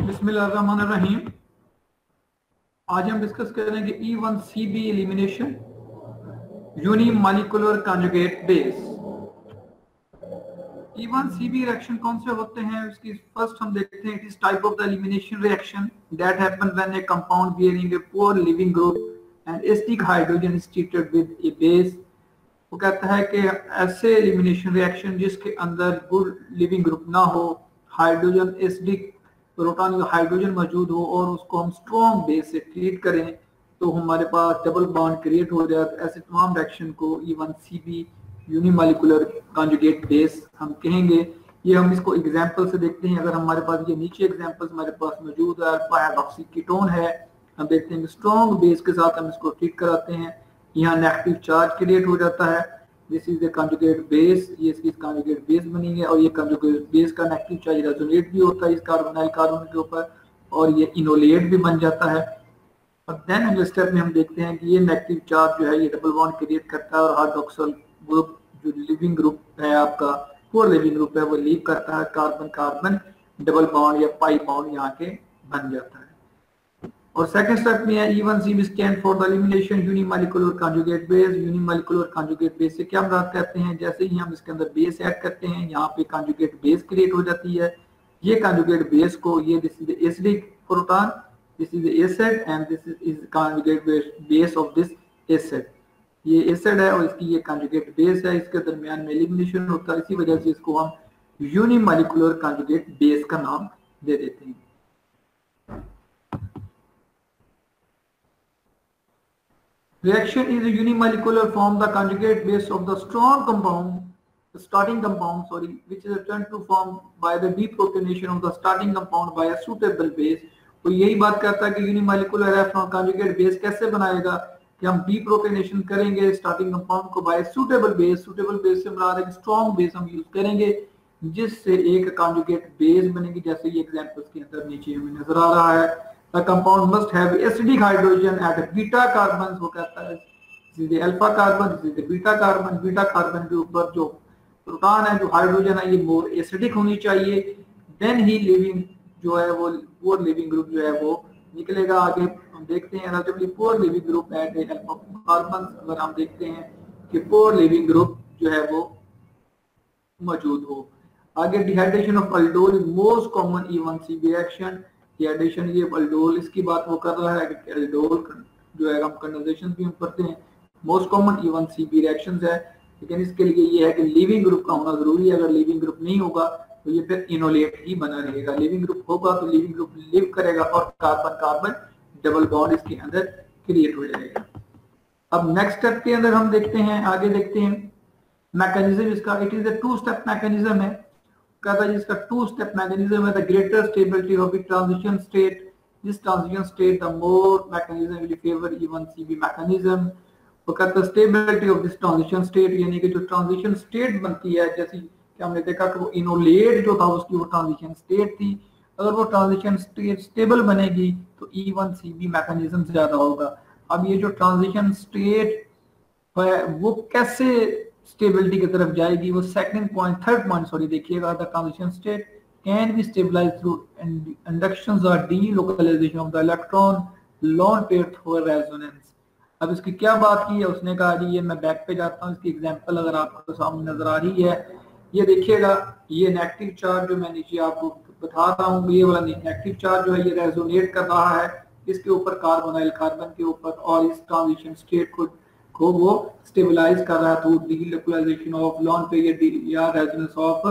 बिस्मिल्लाहिर्रहमानिर्रहीम। आज हम डिस्कस करेंगे E1CB elimination unimolecular conjugate base. E1CB reaction कौन से होते हैं उसकी फर्स्ट हम देखते हैं। It is type of the elimination reaction that happen when A compound bearing A poor leaving group and acidic hydrogen is treated with A base. वो कहता है कि ऐसे एलिमिनेशन रिएक्शन जिसके अंदर गुड लिविंग ग्रुप ना हो, हाइड्रोजन एसिडिक प्रोटॉन हाइड्रोजन मौजूद हो और उसको हम स्ट्रॉन्ग बेस से ट्रीट करें तो हमारे पास डबल बॉन्ड क्रिएट हो जाता है। ऐसे तमाम रिएक्शन को E1CB यूनिमॉलिक्यूलर कॉन्जुगेट बेस हम कहेंगे। ये हम इसको एग्जांपल से देखते हैं। अगर हमारे पास ये नीचे एग्जांपल्स हमारे पास मौजूद है, अल्फा हाइड्रोक्सी कीटोन है, हम देखते हैं कि स्ट्रॉन्ग बेस के साथ हम इसको ट्रीट कराते हैं। यहाँ नेगेटिव चार्ज क्रिएट हो जाता है। This is the conjugate base, ये इसकी कॉन्जुगेट बेस बनी है और ये कॉन्जुगेट बेस का नेगेटिव चार्ज रेजोनेट भी होता है इस कार्बोनाइल कार्बन के ऊपर और ये इनोलेट भी बन जाता है। और देन अगले स्टेप में हम देखते हैं कि ये नेगेटिव चार्ज जो है ये डबल बॉन्ड क्रिएट करता है और हाइड्रोक्सिल ग्रुप जो लिविंग ग्रुप है आपका पुअर लिविंग ग्रुप है वो लीव करता है, कार्बन कार्बन डबल बॉन्ड या पाई बॉन्ड यहाँ के बन जाता है। और सेकंड स्टेप में है E1CB stand for the elimination unimolecular conjugate base. Unimolecular conjugate base से क्या मुराद करते हैं, जैसे ही हम इसके अंदर बेस ऐड करते हैं यहाँ पे कॉन्जुगेट बेस क्रिएट हो जाती है। ये कॉन्जुगेट बेस को ये this is the acidic proton, this is the acid and this is conjugate base of this acid. ये एसिड है और इसकी ये कॉन्जुगेट बेस है, इसके दरमियान में एलिमिनेशन होता है। इसी वजह से इसको हम यूनिमॉलिक्यूलर कॉन्जुगेट बेस का नाम दे देते हैं। Reaction is a unimolecular form, the conjugate base of the strong compound, the starting compound, which is returned to form by the deprotonation of the starting compound by a suitable base। तो यही बात करता है कि unimolecular है from conjugate base कैसे बनाएगा कि हम deprotonation करेंगे स्टार्टिंग कंपाउंड को bye suitable base. Suitable base से मुराद है स्ट्रॉन्ग बेस हम यूज करेंगे जिससे एक कॉन्जुगेट बेस बनेगी, जैसे ये एग्जांपल्स के अंदर नीचे हमें नजर आ रहा है। The compound must have acidic hydrogen at beta carbons। वो कहता है this is the alpha carbon, this is the beta carbon। Beta carbon के ऊपर जो प्रोटॉन है जो हाइड्रोजन है ये मोर एसिडिक होनी चाहिए। देन ही लिविंग जो है वो पुअर लिविंग ग्रुप जो है वो निकलेगा। आगे हम देखते हैं relatively poor leaving group at alpha carbon. अगर हम देखते हैं कि पुअर लिविंग ग्रुप जो है वो मौजूद हो। आगे dehydration of aldol is most common E1CB reaction. Dehydration ये अल्डोल इसकी बात वो कर रहा है कि अल्डोल जो है हम कंडेंसेशन भी हम करते हैं, मोस्ट कॉमन E1CB रिएक्शंस है। लेकिन इसके लिए ये है कि लिविंग ग्रुप का होना जरूरी है। अगर लिविंग ग्रुप नहीं होगा तो ये फिर इनोलेट ही बना रहेगा। लिविंग ग्रुप होगा तो लिविंग ग्रुप लिव करेगा और कार्बन कार्बन डबल बॉन्ड इसके अंदर क्रिएट हो जाएगा। अब नेक्स्ट स्टेप के अंदर हम देखते हैं, आगे देखते हैं मैकेनिज्म इसका। It is a two step mechanism है। कहता है जिसका टू स्टेप मैकेनिज्म है। The greater stability of the transition state, this transition state the more mechanism will favour E1CB mechanism. वो कहता है stability of this transition state, यानी कि जो ट्रांजिशन स्टेट बनती है, जैसे कि हमने देखा कि वो इनोलेट जो था उसकी वो ट्रांजिशन स्टेट थी। अगर वो ट्रांजिशन स्टेट स्टेबल बनेगी तो E1CB मैकेनिज्म ज्यादा होगा। अब ये जो ट्रांजिशन स्टेट है वो कैसे स्टेबिलिटी की तरफ जाएगी, वो सेकंड पॉइंट थर्ड पॉइंट देखिएगा। The transition state can be stabilised through inductions और delocalisation of the electron lone pair through resonance. अब इसकी क्या बात की है, उसने कहा जी ये मैं बैक पे जाता हूँ। इसकी एग्जांपल अगर आपको सामने नजर आ रही है, ये देखिएगा ये नेगेटिव चार्ज जो मैं नीचे आपको बता रहा हूँ, ये वाला नेगेटिव चार्ज जो है ये रेजोनेट कर रहा है इसके ऊपर कार्बोनाइल कार्बन के ऊपर और इस ट्रांजिशन स्टेट को वो स्टेबलाइज कर रहा है through delocalisation of lone pair या रेजोनेंस ऑफ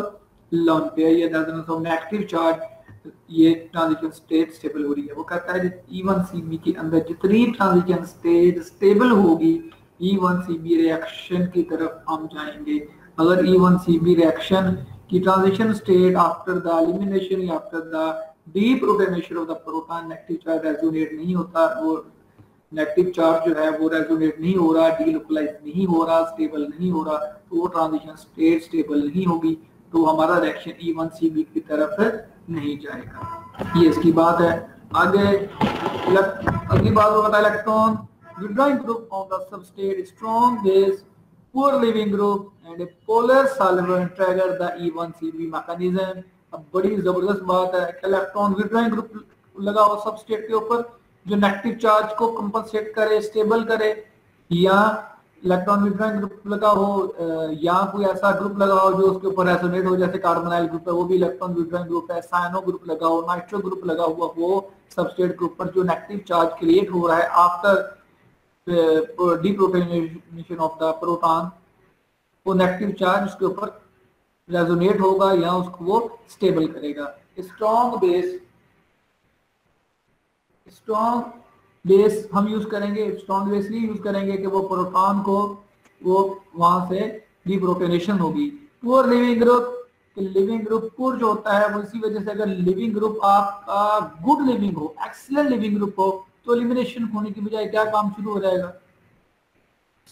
लोन पेयर या रेजोनेंस ऑफ नेगेटिव चार्ज। ये ट्रांजिशन स्टेट स्टेबल हो रही है। वो कहता है E1CB के अंदर जितनी ट्रांजिशन स्टेट स्टेबल होगी E1CB रिएक्शन की तरफ हम जाएंगे। अगर E1CB रिएक्शन की transition state after the elimination या after the deprotonation of the proton negative charge resonate नहीं होता, वो नेगेटिव चार्ज जो है वो रेजोनेट नहीं हो रहा, डीलोकलाइज नहीं हो रहा, स्टेबल नहीं हो रहा, तो वो ट्रांजिशन स्टेट स्टेबल नहीं होगी तो हमारा रिएक्शन E1CB की तरफ नहीं जाएगा। ये इसकी बात है। आगे अगली बात वो बताया electron withdrawing group on the substrate strong base poor leaving group and A polar solvent trigger the E1CB mechanism. अब बड़ी जबरदस्त बात है कि इलेक्ट्रॉन विड्रॉइंग ग्रुप लगाओ सबस्ट्रेट के ऊपर जो नेगेटिव चार्ज को कंपनसेट करे, स्टेबल करे, या इलेक्ट्रॉन विड्रॉइंग ग्रुप लगाओ, या कोई ऐसा ग्रुप लगाओ जो उसके ऊपर रेजोनेट हो, जैसे कार्बोनाइल ग्रुप है वो भी इलेक्ट्रॉन विड्रॉइंग ग्रुप है, साइनो ग्रुप लगाओ, नाइट्रो ग्रुप लगा हुआ वो सबस्ट्रेट के ऊपर जो नेगेटिव चार्ज क्रिएट हो रहा है after deprotonation of the proton, वो नेगेटिव चार्ज उसके ऊपर रेजोनेट होगा या उसको वो स्टेबल करेगा। स्ट्रॉन्ग बेस हम यूज करेंगे, स्ट्रॉन्ग बेस नहीं यूज करेंगे कि वो प्रोटॉन को वो वहां से डीप्रोटोनेशन होगी। पुअर लिविंग ग्रुप पुअर जो होता है वो इसी वजह से, अगर लिविंग ग्रुप आपका गुड लिविंग हो, एक्सीलेंट लिविंग ग्रुप हो, तो एलिमिनेशन होने की बजाय क्या काम शुरू हो जाएगा,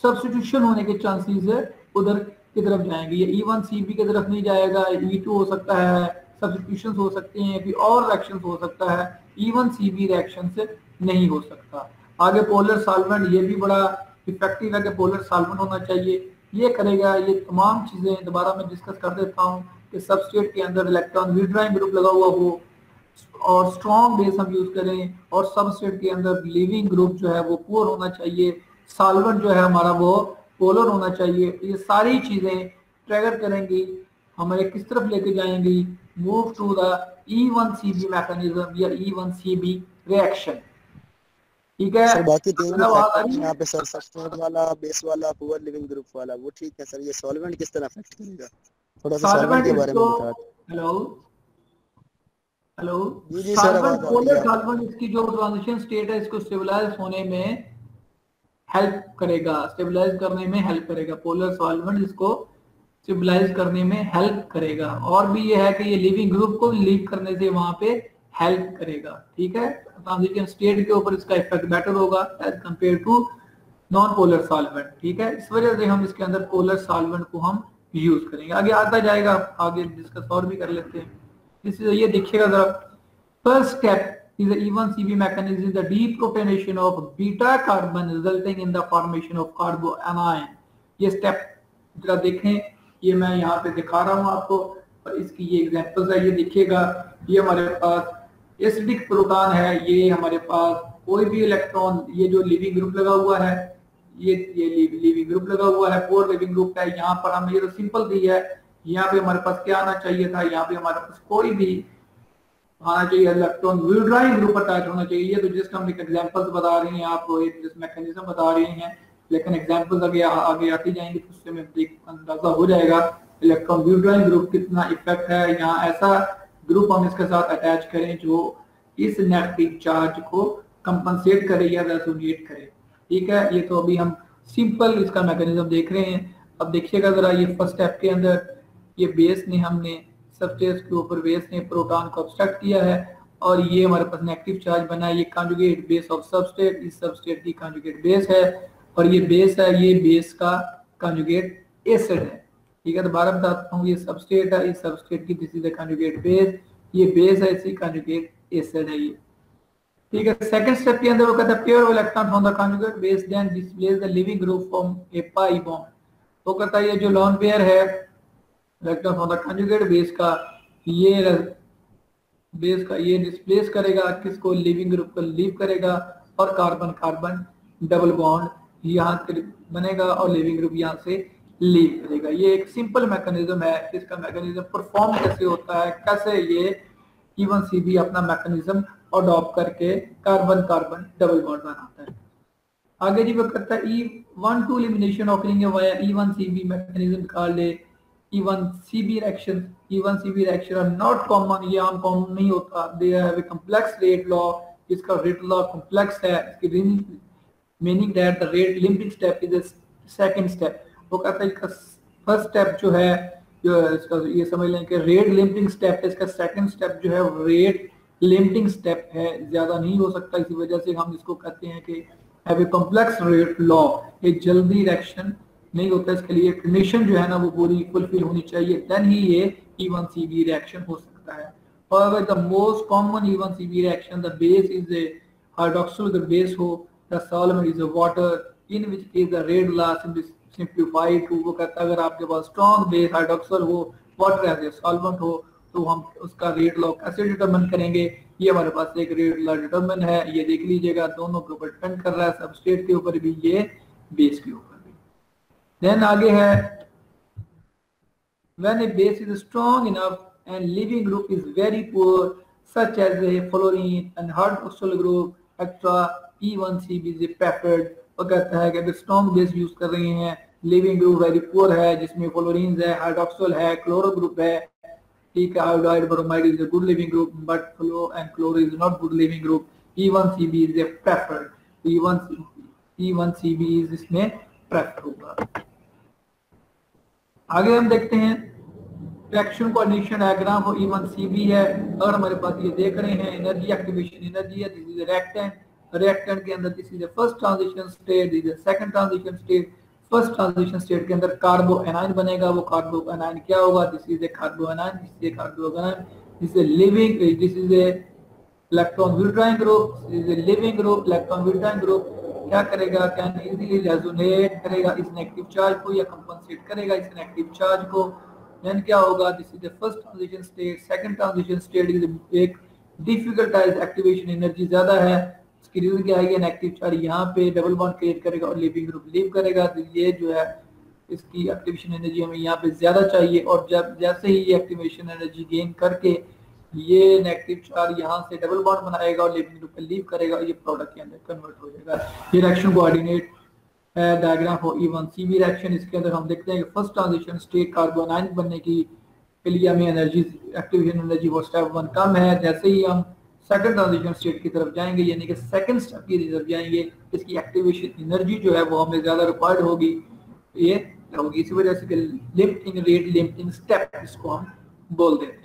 सब्स्टिट्यूशन होने के चांसेस है उधर की तरफ जाएंगे। ये E1CB की तरफ नहीं जाएगा, E2 हो सकता है, सब्स्टिट्यूशन हो सकते हैं, भी और रिएक्शन हो सकता है, E1CB रिएक्शन से नहीं हो सकता। आगे पोलर सॉल्वेंट, ये भी बड़ा इफेक्टिव है कि पोलर सॉल्वेंट होना चाहिए, ये करेगा। ये तमाम चीजें दोबारा मैं डिस्कस कर देता हूँ कि सबस्ट्रेट के अंदर इलेक्ट्रॉन विड्रॉइंग ग्रुप लगा हुआ हो और स्ट्रॉन्ग बेस हम यूज करें, और सबस्ट्रेट के अंदर लिविंग ग्रुप जो है वो पुअर होना चाहिए, सॉल्वेंट जो है हमारा वो पोलर होना चाहिए। ये सारी चीजें ट्रिगर करेंगी, हमारे किस तरफ लेके जाएंगी, move to the E1CB mechanism या E1CB रिएक्शन। ठीक है सर, बाकी तीन यहाँ पे सर सबस्ट्रेट वाला, बेस वाला, पुअर लिविंग ग्रुप वाला, वो ठीक है सर। ये सॉल्वेंट किस तरह अफेक्ट करेगा, थोड़ा सा सॉल्वेंट के बारे में बता। हेलो जी सर, पोलर सॉल्वेंट इसकी जो ट्रांजिशन स्टेट है इसको स्टेबलाइज होने में हेल्प करेगा, स्टेबलाइज करने में हेल्प करेगा। पोलर सॉल्वेंट इसको स्टेबलाइज करने में हेल्प करेगा, और भी ये है कि ये लिविंग ग्रुप को लीव करने से वहां पे हेल्प करेगा। ठीक है, ट्रांजिशन स्टेट के ऊपर इसका इफेक्ट बेटर होगा as compare to non polar solvent. ठीक है, इस वजह से हम इसके अंदर पोलर सॉल्वेंट को हम यूज करेंगे। आगे आता जाएगा, आगे डिस्कस और भी कर लेते हैं। ये देखिएगा जरा, first step is the E1CB mechanism, the deprotonation of beta carbon resulting in the formation of कार्बोएनायन। ये स्टेप जरा देखें, ये मैं यहाँ पे दिखा रहा हूँ आपको, और इसकी ये एग्जांपल्स है। ये देखिएगा, ये हमारे पास एसिडिक प्रोटॉन है, ये हमारे पास कोई भी इलेक्ट्रॉन, ये जो लिविंग ग्रुप लगा हुआ है, ये लिविंग ग्रुप लगा हुआ है, पुअर लिविंग ग्रुप है। यहाँ पर हम ये तो सिंपल दी है, यहाँ पे हमारे पास क्या आना चाहिए था, यहाँ पे हमारे पास कोई भी आना चाहिए, इलेक्ट्रॉन विड्रॉइंग ग्रुप अटैच होना चाहिए। ये तो जस्ट हम एक एग्जांपल्स बता रहे हैं आपको, एक जस्ट मैकेनिज्म बता रहे हैं, लेकिन एग्जांपल्स आगे आती जाएंगी तो उससे में अंदाजा हो जाएगा इलेक्ट्रॉन विड्रॉइंग ग्रुप कितना इफेक्ट है। यहाँ ऐसा ग्रुप हम इसके साथ अटैच करें जो इस नेगेटिव चार्ज को कंपनसेट करे या रेजोनेट करे। ठीक है, ये तो अभी हम सिंपल इसका मैकेनिज्म देख रहे हैं। अब देखिएगा जरा, ये फर्स्ट स्टेप के अंदर ये बेस ने, हमने सबस्ट्रेट के ऊपर बेस ने प्रोटॉन को ऑब्स्ट्रक्ट किया है, और ये हमारे पास नेगेटिव चार्ज बना है। ये कॉन्जुगेट बेस ऑफ सबस्ट्रेट, इस सबस्ट्रेट की कॉन्जुगेट बेस है, और ये बेस है, ये बेस का कॉन्जुगेट एसिड है। ठीक है, दोबारा बताता हूँ, ये सबस्ट्रेट है, इस सबस्ट्रेट की this is the conjugate base, ये बेस है, इसी कॉन्जुगेट एसिड है ये। ठीक है, सेकंड स्टेप के अंदर वो कहता है pair electron from the conjugate base then displace the leaving group from a pi bond. वो कहता है ये जो लोन पेयर है electron from the conjugate base का, ये डिस्प्लेस करेगा किसको, लिविंग ग्रुप को लीव करेगा, और कार्बन कार्बन डबल बॉन्ड यहाँ बनेगा और लिविंग ग्रुप यहाँ से लीव करेगा। ये एक सिंपल मैकेनिज्म है। इसका मैकेनिज्म परफॉर्म कैसे होता है, कैसे ये E1CB अपना मैकेनिज्म अडॉप्ट करके कार्बन कार्बन डबल बॉन्ड बनाता है। आगे जी वो करता है E1,2 elimination occurring via E1CB mechanism called E1CB reactions. E1CB reaction are not common, ये आम कॉमन नहीं होता। They have a complex rate law, इसका rate law complex है, इसकी meaning that the rate limiting step is the second step। वो कहता है इसका फर्स्ट स्टेप जो है, जो इसका ये समझ लें कि रेट लिमिटिंग स्टेप है, इसका सेकंड स्टेप जो है रेट लिमिटिंग स्टेप है, ज्यादा नहीं हो सकता। इसी वजह से हम इसको कहते हैं कि have a complex rate law, ये जल्दी रिएक्शन नहीं होता, इसके लिए कंडीशन जो है ना वो पूरी फुलफिल होनी चाहिए, देन ही ये E1CB रिएक्शन हो सकता है। However, the most common E1CB reaction, the base is a hydroxyl, the base हो, the solvent is a water, in which case the rate law simplified to, वो कहता है अगर आपके पास स्ट्रॉन्ग बेस हाइड्रोक्सल हो, वाटर एज ए सॉल्वेंट हो, तो हम उसका रेट लॉ कैसे डिटरमिन करेंगे, ये हमारे पास एक रेट डिटरमिन है, ये देख लीजिएगा, दोनों के ऊपर डिपेंड कर रहा है, सबस्ट्रेट के ऊपर भी, ये बेस के ऊपर भी। देन आगे है when a base is strong enough and leaving group is very poor such as a fluorine and hydroxyl group extra E1CB is preferred। वो कहता है कि अगर स्ट्रॉन्ग बेस यूज कर रहे हैं, लिविंग ग्रुप वेरी पुअर है जिसमें फ्लोरीन है, हाइड्रोक्सिल है, क्लोरो ग्रुप है, ठीक है, iodide bromide is a good leaving group but flow and chloro is not good leaving group, E1CB is a preferred, E1CB is इसमें प्रेफर होगा। आगे हम देखते हैं reaction coordination diagram for E1CB है। अगर हमारे पास ये देख रहे हैं एनर्जी एक्टिवेशन एनर्जी है, दिस इज रिएक्टेंट, रिएक्टेंट के अंदर this is the first transition state, this is second transition state. First transition state के अंदर कार्बो एनायन बनेगा, वो कार्बो एनायन क्या होगा, this is a कार्बो anion, this is a कार्बो anion, this is living, this is a electron withdrawing group, this is a leaving group, electron withdrawing group क्या करेगा, can easily resonate करेगा इस नेगेटिव चार्ज को या compensate करेगा इस negative charge को। Then क्या होगा, this is the first transition state. Second transition state is एक डिफिकल्टाइज, एक्टिवेशन एनर्जी ज्यादा है, इसकी रीजन क्या है, ये नेगेटिव चार्ज यहाँ पे डबल बॉन्ड क्रिएट करेगा और लिविंग ग्रुप लीव करेगा, तो ये जो है इसकी एक्टिवेशन एनर्जी हमें यहाँ पे ज्यादा चाहिए, और जब जैसे ही ये एक्टिवेशन एनर्जी गेन करके ये नेगेटिव चार्ज यहाँ से डबल बॉन्ड बनाएगा और लिविंग ग्रुप पे लीव करेगा, ये प्रोडक्ट के अंदर कन्वर्ट हो जाएगा। ये reaction coordinate diagram for E1CB reaction. इसके अंदर हम देखते हैं कि first transition state carbon ion बनने की लिए हमें energy, activation energy for step 1 कम है, जैसे ही हम सेकंड ट्रांजिशन स्टेट की तरफ जाएंगे यानी कि सेकंड स्टेप की तरफ जाएंगे, इसकी एक्टिवेशन एनर्जी जो है वो हमें ज्यादा रिक्वायर्ड होगी, ये होगी, इसी वजह से लिमिटिंग रेट, लिमिटिंग स्टेप इसको हम बोल देते हैं।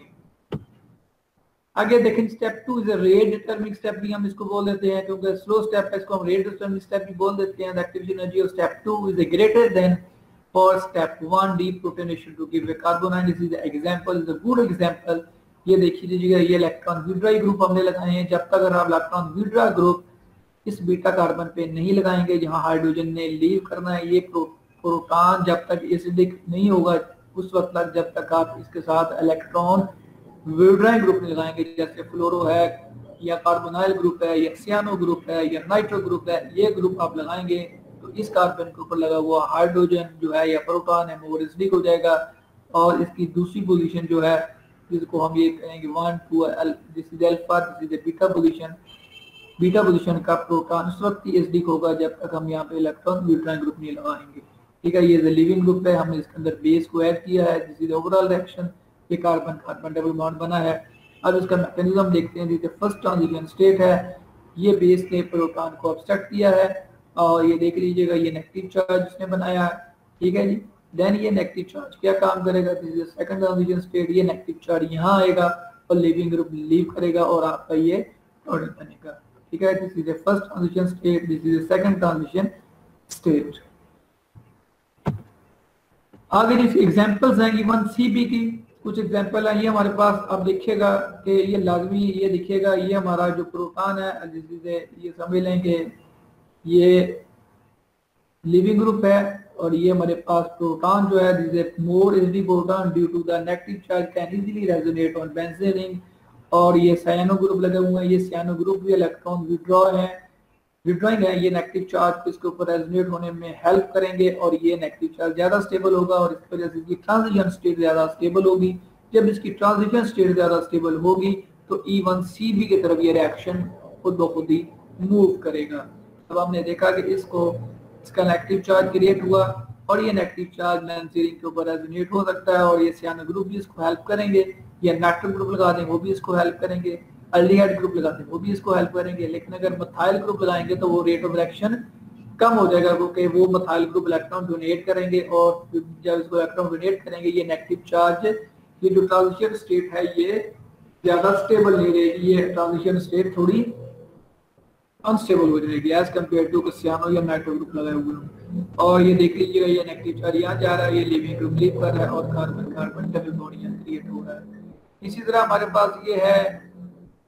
आगे देखें step 2 is a rate determining step भी हम इसको बोल देते हैं, क्योंकि स्लो स्टेप है इसको हम रेट डिटरमिनिंग स्टेप भी बोल देते हैं। The activation energy of step 2 is greater than for step 1 deprotonation to give a carbon ion. This is the example, is a good example. ये देखिए लीजिएगा, ये इलेक्ट्रॉन विड्रॉय ग्रुप हमने लगाए हैं। जब तक अगर आप इलेक्ट्रॉन विड्रॉय ग्रुप इस बीटा कार्बन पे नहीं लगाएंगे जहां हाइड्रोजन ने लीव करना है, ये प्रोटॉन जब तक एसिडिक नहीं होगा उस वक्त तक, जब तक आप इसके साथ इलेक्ट्रॉन विड्रॉय ग्रुप में लगाएंगे, जैसे फ्लोरो है या कार्बोनाइल ग्रुप है या सियानो ग्रुप है या नाइट्रो ग्रुप है, ये ग्रुप आप लगाएंगे तो इस कार्बन के ऊपर लगा हुआ हाइड्रोजन जो है या प्रोटॉन है वो एसिडिक हो जाएगा, और इसकी दूसरी पोजीशन जो है जिसको हम ये कहेंगे 1 2 this is alpha, this is beta position. Beta position का प्रोटॉन उस वक्त ही एसिडिक होगा जब तक हम यहाँ पे इलेक्ट्रॉन विड्रॉय ग्रुप नहीं लगाएंगे, ठीक है। ये लिविंग ग्रुप है, हमने इसके अंदर बेस को ऐड किया है, दिस इज ओवरऑल रिएक्शन, ये कार्बन कार्बन डबल बॉन्ड बना है। अब इसका मैकेनिज्म देखते हैं। जैसे फर्स्ट ट्रांजिशन स्टेट है, ये बेस ने प्रोटॉन को ऑब्स्ट्रक्ट किया है और ये देख लीजिएगा ये नेगेटिव चार्ज इसने बनाया है, ठीक है जी। देन ये नेगेटिव चार्ज क्या काम करेगा, this is second transition state, ये नेगेटिव चार्ज यहाँ आएगा और लिविंग ग्रुप लीव करेगा और आपका ये प्रोडक्ट बनेगा, ठीक है। This is the first transition state, this is the second transition state. आगे जिस एग्जांपल्स हैं E1CB की, कुछ एग्जांपल है ये हमारे पास। अब देखिएगा कि ये लाजमी ये दिखेगा, ये हमारा जो प्रोटॉन है ये समझ लें कि ये लिविंग ग्रुप है और ये हमारे पास प्रोटॉन जो है this is more acidic proton due to the negative charge can easily resonate on benzene ring, और ये साइनो ग्रुप लगे हुए हैं, ये साइनो ग्रुप भी इलेक्ट्रॉन विड्रॉइंग है, ये नेगेटिव चार्ज को इसके ऊपर रेजोनेट होने में हेल्प करेंगे और ये नेगेटिव चार्ज ज्यादा स्टेबल होगा और इस वजह से इसकी ट्रांजिशन स्टेट ज्यादा स्टेबल होगी। जब इसकी ट्रांजिशन स्टेट ज्यादा स्टेबल होगी तो E1CB की तरफ ये रिएक्शन खुद ब खुद ही मूव करेगा। अब हमने देखा कि इसका नेगेटिव चार्ज क्रिएट हुआ और ये नेगेटिव चार्ज बेंजीन रिंग के ऊपर रेजोनेट हो सकता है और ये साइनो ग्रुप भी इसको हेल्प करेंगे, या नाइट्रो ग्रुप लगा दें वो भी इसको हेल्प करेंगे, अल्डिहाइड ग्रुप लगाते हैं वो भी इसको हेल्प करेंगे। लेकिन अगर मिथाइल ग्रुप लगाएंगे तो वो रेट ऑफ रिएक्शन कम हो जाएगा, क्योंकि वो मिथाइल ग्रुप इलेक्ट्रॉन डोनेट करेंगे और जब इसको इलेक्ट्रॉन डोनेट करेंगे ये नेगेटिव चार्ज, ये जो ट्रांजिशन स्टेट है ये ज्यादा स्टेबल नहीं रहेगी, ये ट्रांजिशन स्टेट थोड़ी अनस्टेबल हो जाएगी एज कम्पेयर टू सियानो या नाइट्रो ग्रुप लगाए हुए। और ये देख लीजिएगा ये नेगेटिव चार्ज यहाँ जा रहा है, ये लिविंग ग्रुप लीव कर रहा है और कार्बन कार्बन डबल बॉन्ड यहाँ क्रिएट हो रहा है। इसी तरह हमारे पास ये है,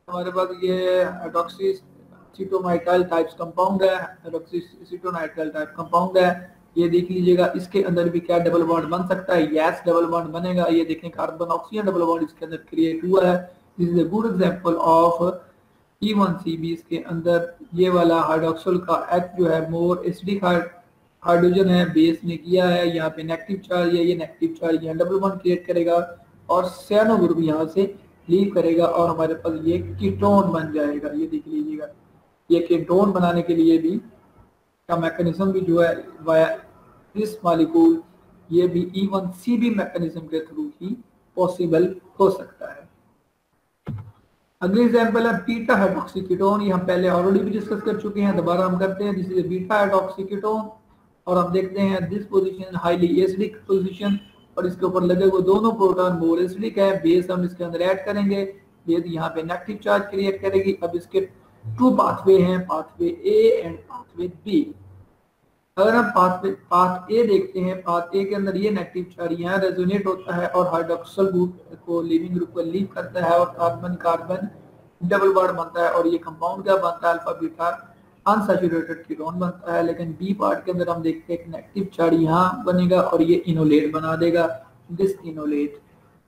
हमारे पास ये हाइड्रोक्सीसीटोनाइट्राइल टाइप्स कंपाउंड है, हाइड्रोक्सीसीटोनाइट्राइल टाइप कंपाउंड है। ये देख लीजिएगा इसके अंदर भी क्या डबल बॉन्ड बन सकता है, यस डबल बॉन्ड बनेगा। ये देखें कार्बन ऑक्सीजन डबल बॉन्ड इसके अंदर क्रिएट हुआ है। This is a good example of E1CB इसके अंदर ये वाला हाइड्रोक्सिल का H जो है मोर एसिडिक हाइड्रोजन है, बेस ने किया है, यहाँ पे नेगेटिव चार्ज है, ये नेगेटिव चार्ज यहाँ डबल बॉन्ड क्रिएट करेगा और साइनो ग्रुप यहाँ से लीव करेगा और हमारे पास ये कीटोन बन जाएगा। ये देख लीजिएगा, ये कीटोन बनाने के लिए भी का मैकेनिज्म भी जो है वाया दिस मॉलिक्यूल, ये भी E1CB मैकेनिज्म के थ्रू ही पॉसिबल हो सकता है। अगली एग्जांपल है बीटा हाइड्रोक्सी कीटोन। ये हम पहले ऑलरेडी भी डिस्कस कर चुके हैं, दोबारा हम करते हैं। This is beta hydroxy ketone और हम देखते हैं this position highly acidic position और इसके ऊपर लगे हुए दोनों प्रोटॉन मोर एसिडिक है। बेस हम इसके अंदर ऐड करेंगे, बेस यहाँ पे नेगेटिव चार्ज क्रिएट करेगी। अब इसके टू पाथवे हैं, pathway A and pathway B. अगर हम पाथ ए देखते हैं, पाथ ए के अंदर ये नेगेटिव चार्ज यहाँ रेजोनेट होता है और हाइड्रोक्सिल ग्रुप को लिविंग ग्रुप को लीव करता है और कार्बन कार्बन डबल बॉन्ड बनता है और ये कंपाउंड क्या बनता है, अल्फा बीटा अनसैचुरेटेड कीटोन बनता है। लेकिन बी पार्ट के अंदर हम देखते हैं एक नेगेटिव चार्ज यहाँ बनेगा और ये इनोलेट बना देगा। दिस इनोलेट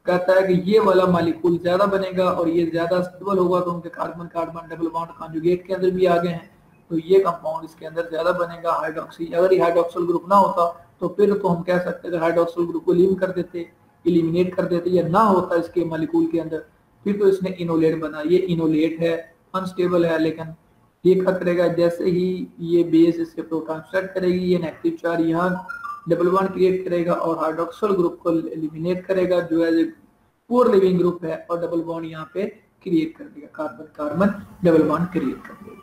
कहता है कि ये वाला मॉलिक्यूल ज्यादा बनेगा और ये ज्यादा स्टेबल होगा, तो उनके carbon carbon double bond conjugate के अंदर भी आ गए हैं, तो ये कंपाउंड इसके अंदर ज्यादा बनेगा हाइड्रोक्सी। अगर ये हाइड्रोक्सिल ग्रुप ना होता तो फिर तो हम कह सकते हैं हाइड्रोक्सिल ग्रुप को लीव कर देते, इलिमिनेट कर देते, या ना होता इसके मॉलिक्यूल के अंदर, फिर तो इसने इनोलेट बना। ये इनोलेट है, अनस्टेबल है, लेकिन ये क्या करेगा, जैसे ही ये बेस इसके प्रोटॉन सेट करेगी, ये नेगेटिव चार्ज यहाँ डबल बॉन्ड क्रिएट करेगा और हाइड्रोक्सिल ग्रुप को एलिमिनेट करेगा जो as a poor leaving group है और डबल बॉन्ड यहाँ पे क्रिएट कर देगा, carbon carbon double bond create कर देगा।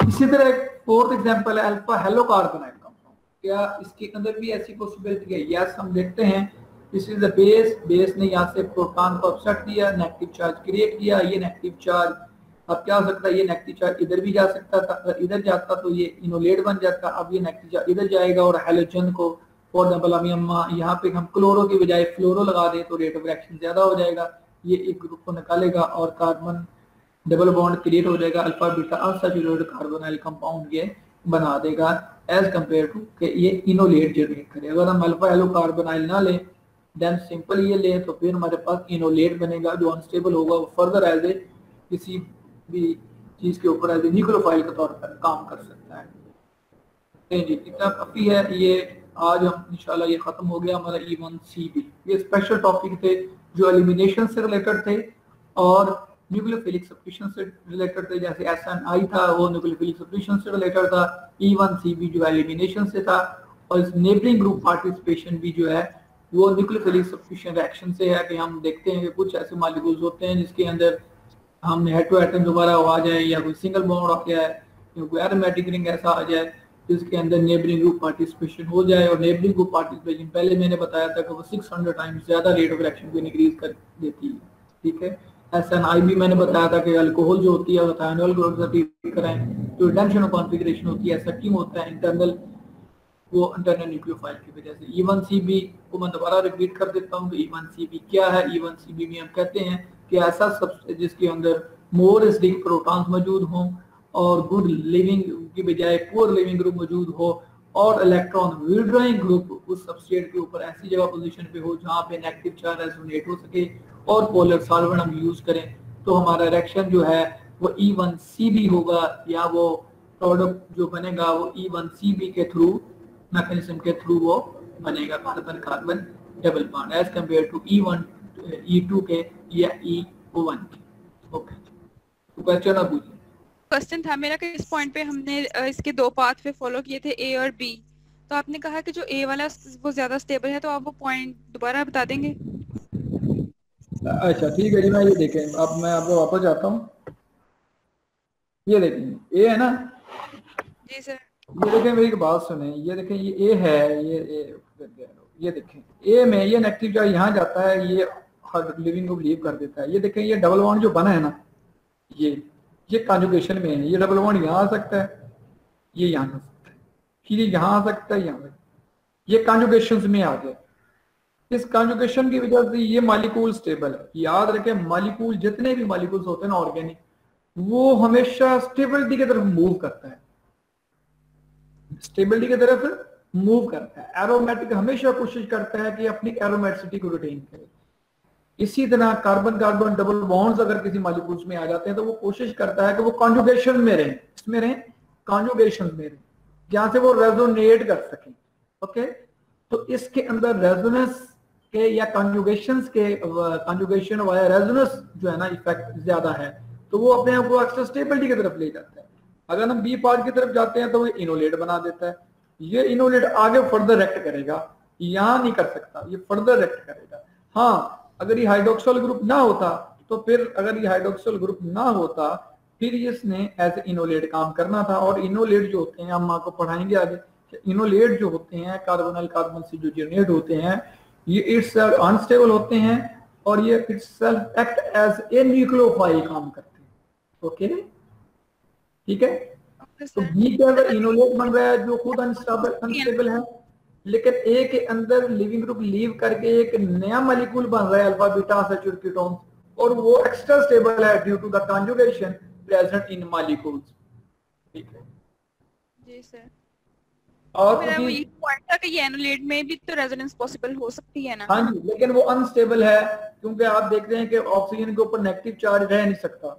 इसी तरह एक फोर्थ एग्जांपल है अल्फा हेलोकार्बोनाइल कंपाउंड। क्या इसके अंदर भी ऐसी पॉसिबिलिटी है? यस, हम देखते हैं this is the base, base ने यहाँ से प्रोटॉन को अपसेट किया, नेगेटिव चार्ज क्रिएट किया। ये नेगेटिव चार्ज अब क्या हो सकता है, ये नेगेटिव चार्ज इधर भी जा सकता था, अगर इधर जाता तो ये इनोलेट बन जाता। अब ये नेगेटिव चार्ज इधर जाएगा और हैलोजन को, फॉर एग्जाम्पल हम यहाँ पे हम क्लोरो की बजाय फ्लोरो लगा दें तो रेट ऑफ रिएक्शन ज्यादा हो जाएगा। ये एक ग्रुप को निकालेगा और कार्बन डबल बॉन्ड क्रिएट हो जाएगा, alpha beta unsaturated carbonyl compound ये बना देगा एज कंपेयर टू कि ये इनोलेट जनरेट करे। अगर हम अल्फा हेलो कार्बोनाइल ना लें, देन सिंपल ये लें, तो फिर हमारे पास इनोलेट बनेगा जो अनस्टेबल होगा, वो फर्दर एज ए किसी भी चीज के ऊपर एज ए न्यूक्लियोफाइल के तौर पर काम कर सकता है। जी इतना काफी है, ये आज हम इंशाल्लाह ये खत्म हो गया हमारा E1CB। ये स्पेशल टॉपिक थे जो एलिमिनेशन से रिलेटेड थे और न्यूक्लियोफिलिक सब्स्टिट्यूशन से रिलेटेड थे। जैसे SNI था वो न्यूक्लियोफिलिक सब्स्टिट्यूशन से रिलेटेड था, E1CB जो एलिमिनेशन से था, और इस नेबरिंग ग्रुप पार्टिसिपेशन भी जो है वो न्यूक्लियोफिलिक सब्स्टिट्यूशन रिएक्शन से है कि हम देखते हैं कि कुछ ऐसे मॉलिक्यूल्स होते हैं जिसके अंदर हम हेड टू एटम दोबारा आ जाए या कोई सिंगल बॉन्ड आ जाए या कोई एरोमेटिक रिंग ऐसा आ जाए जिसके अंदर नेबरिंग ग्रुप पार्टिसिपेशन हो जाए। और नेबरिंग ग्रुप पार्टिसिपेशन पहले मैंने बताया था कि वो 600 टाइम्स ज्यादा रेट ऑफ रिएक्शन को इंक्रीज कर देती है। ठीक है, SNI भी मैंने बताया था कि अल्कोहल जो होती है थायनोल ग्रुप से ट्रीट कराएं तो रिडम्पशन ऑफ कॉन्फिगरेशन होती है। ऐसा क्यों होता है? इंटरनल वो इंटरनल न्यूक्लियोफाइल की वजह से। E1CB को मैं दोबारा रिपीट कर देता हूँ कि E1CB क्या है। E1CB में हम कहते हैं कि ऐसा सब्सटेंस जिसके अंदर मोर एसिडिक प्रोटॉन्स मौजूद हों और गुड लिविंग की बजाय पुअर लिविंग ग्रुप मौजूद हो और इलेक्ट्रॉन विड्रॉइंग ग्रुप उस सबस्ट्रेट के ऊपर ऐसी जगह पोजीशन पे हो जहाँ पे नेगेटिव चार्ज रेजोनेट हो सके और पोलर सॉल्वेंट हम यूज करें, तो हमारा रिएक्शन जो है वो E1CB होगा, या वो प्रोडक्ट जो बनेगा वो E1CB के थ्रू मैकेनिज्म के थ्रू वो बनेगा, carbon carbon double bond, as compare to E2 के या E1 के। ओके, तो क्वेश्चन अब पूछिए। क्वेश्चन था मेरा कि इस पॉइंट पे हमने इसके दो पाथ पे फॉलो किए थे, A और B, तो आपने कहा कि जो A वाला वो ज्यादा स्टेबल है, तो आप वो पॉइंट दोबारा बता देंगे? अच्छा ठीक है जी, मैं ये देखें, अब मैं आपको वापस जाता हूँ। ये देखें A है ना जी सर। ये देखें, मेरी एक बात सुने, ये देखें ये A है, ये देखें A में ये नेगेटिव चार्ज यहाँ जाता है, ये लिविंग को लीव कर देता है। ये देखें ये डबल बॉन्ड जो बना है ना, ये कॉन्जुगेशन में है, ये डबल बॉन्ड यहाँ आ सकता है, ये यहाँ आ सकता है, फिर यहाँ आ सकता है, यहाँ ये कॉन्जुगेशन में आ गया। इस कॉन्जुगेशन की वजह से ये मॉलिक्यूल स्टेबल है। याद रखें मॉलिक्यूल, जितने भी मॉलिक्यूल्स होते हैं ना ऑर्गेनिक, वो हमेशा स्टेबिलिटी की तरफ मूव करता है, स्टेबिलिटी की तरफ मूव करता है। एरोमेटिक हमेशा कोशिश करता है कि अपनी एरोमेटिसिटी को रिटेन करे। इसी तरह कार्बन कार्बन डबल बॉन्ड्स अगर किसी मॉलिक्यूल्स में आ जाते हैं तो वो कोशिश करता है कि वो कॉन्जुगेशन में रहे, इसमें रहे, कॉन्जुगेशन में रहे, जहां से वो रेजोनेट कर सके। ओके, तो इसके अंदर रेजोनेंस के या कॉन्जुगेशंस के कॉन्जुगेशन वाया रेजोनेंस जो है ना इफेक्ट ज्यादा है, तो वो अपने आप को एक्स्ट्रा स्टेबिलिटी की तरफ ले जाता है। अगर हम बी पार्ट की तरफ जाते हैं तो वो इनोलेट बना देता है, ये इनोलेट आगे फर्दर रेक्ट करेगा, यहां नहीं कर सकता, ये फर्दर रेक्ट करेगा। हाँ, अगर ये हाइड्रोक्सिल ग्रुप ना होता तो फिर अगर ये हाइड्रोक्सिल ग्रुप ना होता फिर इसने एज इनोलेट काम करना था। और इनोलेट जो होते हैं हम आपको पढ़ाएंगे आगे, इनोलेट जो होते हैं कार्बोनिल कार्बन से जो जनरेट होते हैं ये इट्सेल्फ अनस्टेबल होते हैं और ये itself act as a nucleophile काम करते हैं। ओके, ठीक है। तो बी के अंदर इनोलेट बन रहा है जो खुद अनस्टेबल है, लेकिन ए के अंदर लिविंग ग्रुप लीव करके एक नया मॉलिक्यूल बन रहा है अल्फा बीटा सैचुरेटेड कीटोन, और वो एक्स्ट्रा स्टेबल है due to the conjugation present in molecules. ठीक है जी सर। और मेरा वो ये पॉइंट था कि ये एनोलेट में भी तो रेजोनेंस पॉसिबल हो सकती है ना। हाँ जी, लेकिन वो अनस्टेबल है क्योंकि आप देख रहे हैं कि ऑक्सीजन के ऊपर नेगेटिव चार्ज रह नहीं सकता।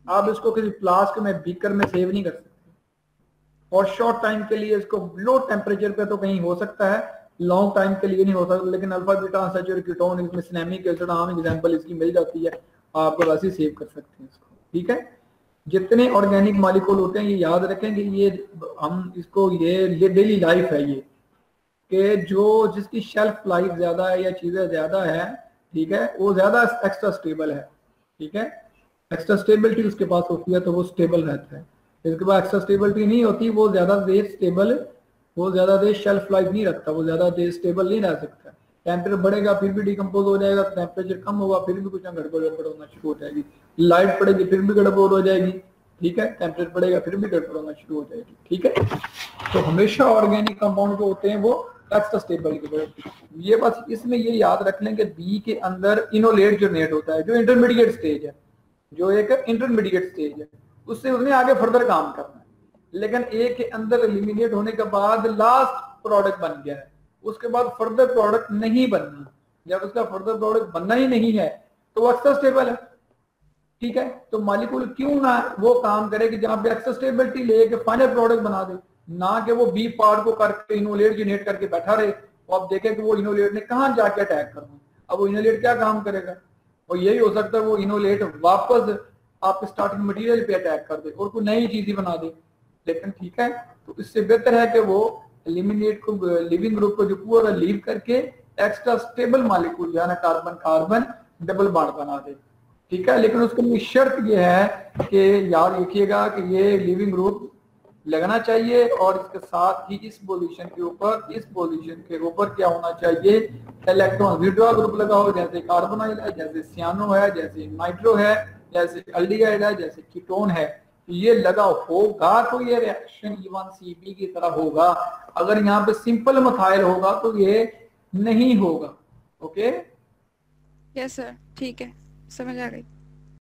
आप इसको किसी फ्लास्क में बीकर में सेव नहीं कर सकते, और शॉर्ट टाइम के लिए इसको लो टेम्परेचर पे तो कहीं हो सकता है, लॉन्ग टाइम के लिए नहीं हो सकता। लेकिन अल्फा बीटा सैचुरेटेड कीटोन इसमें सिनेमिक एसिड आम एग्जांपल इसकी मिल जाती है, आप वैसे सेव कर सकते हैं इसको। ठीक है, जितने ऑर्गेनिक मॉलिक्यूल होते हैं ये याद रखें कि ये हम इसको ये डेली लाइफ है ये, कि जो जिसकी शेल्फ लाइफ ज्यादा है या चीजें ज्यादा है, ठीक है, वो ज्यादा एक्स्ट्रा स्टेबल है। ठीक है, एक्स्ट्रा स्टेबिलिटी उसके पास होती है तो वो स्टेबल रहता है। इसके बाद एक्स्ट्रा स्टेबिलिटी नहीं होती, वो ज्यादा देर स्टेबल, वो ज्यादा देर शेल्फ लाइफ नहीं रखता, वो ज्यादा देर स्टेबल नहीं रह सकता। टेम्परेचर बढ़ेगा फिर भी डिकम्पोज हो जाएगा, टेम्परेचर कम होगा फिर भी कुछ ना गड़बड़ होना शुरू हो जाएगी, लाइट पड़ेगी फिर भी गड़बड़ हो जाएगी। ठीक है, टेम्परेचर बढ़ेगा फिर भी गड़बड़ होना शुरू हो जाएगी। ठीक है, तो हमेशा ऑर्गेनिक कंपाउंड जो होते हैं वो एक्स्ट्रा स्टेबल की वजह। ये बस इसमें ये याद रख लें कि बी के अंदर इनोलेट जनरेट होता है जो इंटरमीडिएट स्टेज है, जो एक इंटरमीडिएट स्टेज है, उससे उसने आगे फर्दर काम करना है। लेकिन ए के अंदर एलिमिनेट होने के बाद लास्ट प्रोडक्ट बन गया है, उसके बाद फर्दर प्रोडक्ट नहीं बनना। जब उसका फर्दर प्रोडक्ट बनना ही नहीं है तो वो एक्स्ट्रा स्टेबल है। ठीक है, तो मॉलिक्यूल क्यों ना वो काम करे कि जहां पे एक्स्ट्रा स्टेबिलिटी लेके फाइनल प्रोडक्ट बना दे, ना कि वो बी पार्ट को करके इनोलेट जनरेट करके बैठा रहे। तो आप देखें कि वो इनोलेट ने कहां जाके अटैक करना, अब वो इनोलेट क्या काम करेगा, और यही हो सकता है वो इनोलेट वापस आपके स्टार्टिंग मटेरियल पे अटैक कर दे और कोई नई चीज ही बना दे। लेकिन ठीक है, तो इससे बेहतर है कि वो एलिमिनेट को लिविंग ग्रुप को जो पूरा लीव करके एक्स्ट्रा स्टेबल मॉलिक्यूल यानी कार्बन कार्बन डबल बॉन्ड बना दे। ठीक है, लेकिन उसके लिए शर्त ये है कि याद रखिएगा कि ये लिविंग ग्रुप लगना चाहिए और इसके साथ ही इस पोजीशन के ऊपर, इस पोजीशन के ऊपर क्या होना चाहिए, इलेक्ट्रॉन विड्रॉ ग्रुप लगा हो, जैसे कार्बोनाइल है, जैसे सियानो है, जैसे नाइट्रो है, जैसे अल्डिहाइड है, जैसे कीटोन है, ये लगा होगा तो ये रिएक्शन E1CP की तरह होगा। अगर यहाँ पे सिंपल मिथाइल होगा तो ये नहीं होगा। ओके, यस सर, ठीक है, समझ आ गई।